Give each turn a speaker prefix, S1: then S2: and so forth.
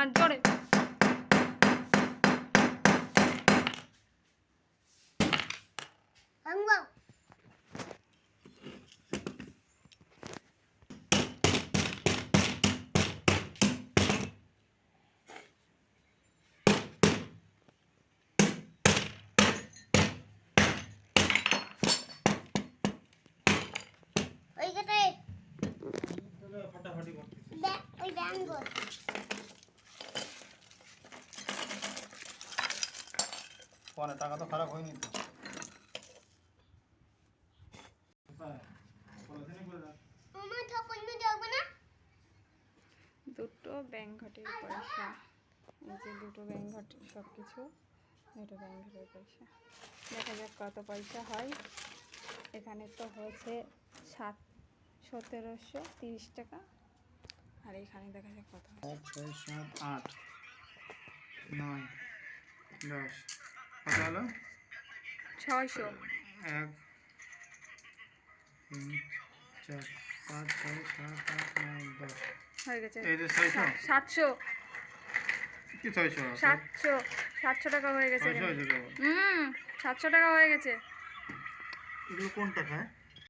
S1: মার জোরে।
S2: টাকা তো খারাপ হয়নি তো।
S1: দুটো ব্যাংক ঘাটের পয়সা, এই যে দুটো ব্যাংক ঘাটের সব কিছু, দুটো ব্যাংক ঘাটের পয়সা। দেখা যাক কত পয়সা হয়। এখানে তো হয়েছে 1730 টাকা, আর এখানে দেখা যাক কত।
S2: 5 6 7 8 9 10 কত হলো?
S1: 600।
S2: 1 3 4 5 6 7 8 9 10
S1: হয়ে গেছে।
S2: এই যে 600
S1: 700
S2: কি 600
S1: 700 টাকা হয়ে গেছে।
S2: 600 হয়েছে কেবল।
S1: 700 টাকা হয়ে গেছে।
S2: এগুলো কোন টাকা?